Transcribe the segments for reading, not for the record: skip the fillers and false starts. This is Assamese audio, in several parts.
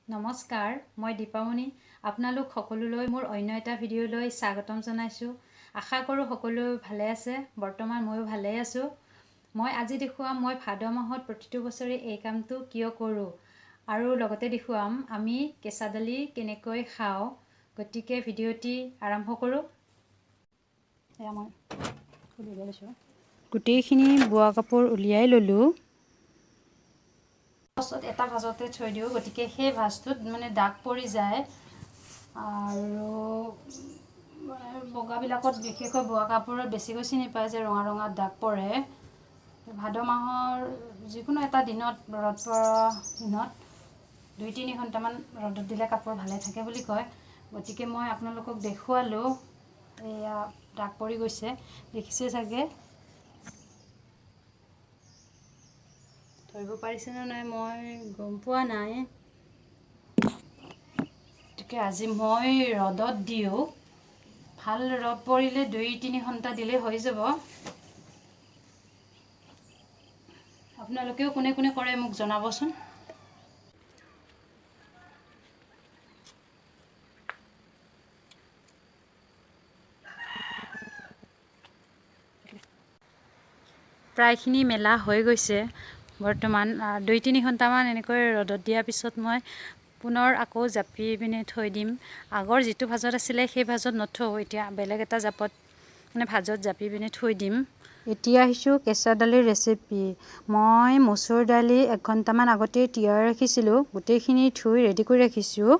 নমস্কাৰ, মই দীপামণি। আপোনালোক সকলোলৈ মোৰ অন্য এটা ভিডিঅ'লৈ স্বাগতম জনাইছোঁ। আশা কৰোঁ সকলো ভালে আছে। বৰ্তমান ময়ো ভালেই আছোঁ। মই আজি দেখুৱাম মই ভাদ মাহত প্ৰতিটো বছৰে এই কামটো কিয় কৰোঁ আৰু লগতে দেখুৱাম আমি কেঁচা দালি কেনেকৈ খাওঁ। গতিকে ভিডিঅ'টি আৰম্ভ কৰোঁ। গোটেইখিনি বোৱা কাপোৰ উলিয়াই ল'লোঁ। পাছত এটা ভাজতে থৈ দিওঁ, গতিকে সেই ভাজটোত দাগ পৰি যায় আৰু বগাবিলাকত বিশেষকৈ বোৱা কাপোৰত বেছিকৈ চিনি পায় যে ৰঙা ৰঙা দাগ পৰে। ভাদ মাহৰ যিকোনো এটা দিনত ৰ'দ পৰা দিনত 2-3 ঘণ্টামান ৰ'দত দিলে কাপোৰ ভালে থাকে বুলি কয়। গতিকে মই আপোনালোকক দেখুৱালোঁ। এয়া দাগ পৰি গৈছে, দেখিছে চাগে। ধৰিব পাৰিছেনে নাই মই গম পোৱা নাই। গতিকে আজি মই ৰ'দত দিওঁ। ভাল ৰ'দ পৰিলে 2-3 ঘণ্টা দিলে হৈ যাব। আপোনালোকেও কোনে কোনে কৰে মোক জনাবচোন। প্ৰায়খিনি মেলা হৈ গৈছে। বৰ্তমান 2-3 ঘণ্টামান এনেকৈ ৰ'দত দিয়াৰ পিছত মই পুনৰ আকৌ জাপি পিনে থৈ দিম। আগৰ যিটো ভাজত আছিলে সেই ভাজত নথওঁ, এতিয়া বেলেগ এটা জাপত ভাজত জাপি পিনে থৈ দিম। এতিয়া আহিছোঁ কেঁচা দালিৰ ৰেচিপি। মই মচুৰ দালি 1 ঘণ্টামান আগতেই তিয়াই ৰাখিছিলোঁ। গোটেইখিনি ধুই ৰেডি কৰি ৰাখিছোঁ।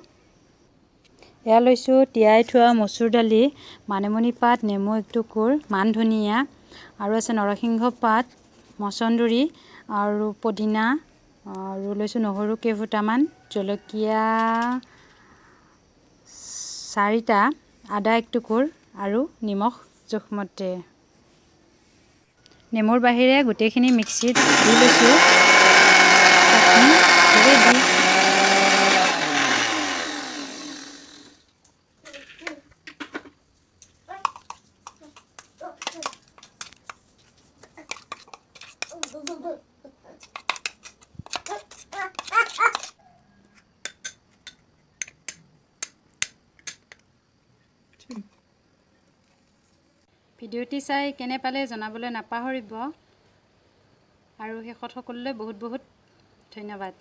এয়া লৈছোঁ তিয়াই থোৱা মচুৰ দালি, মানিমুনি পাত, নেমু 1 টুকুৰ, মান ধনিয়া আৰু আছে নৰসিংহ পাত, মচন্দৰী আৰু পদিনা আৰু লৈছোঁ নহৰু কেইফুটামান, জলকীয়া 4টা, আদা 1 টুকুৰ আৰু নিমখ জোখমতে। নেমুৰ বাহিৰে গোটেইখিনি মিক্সিত দি লৈছোঁ। ৰেডি। ভিডিঅ'টি চাই কেনে পালে জনাবলৈ নাপাহৰিব আৰু শেষত সকলোলৈ বহুত বহুত ধন্যবাদ।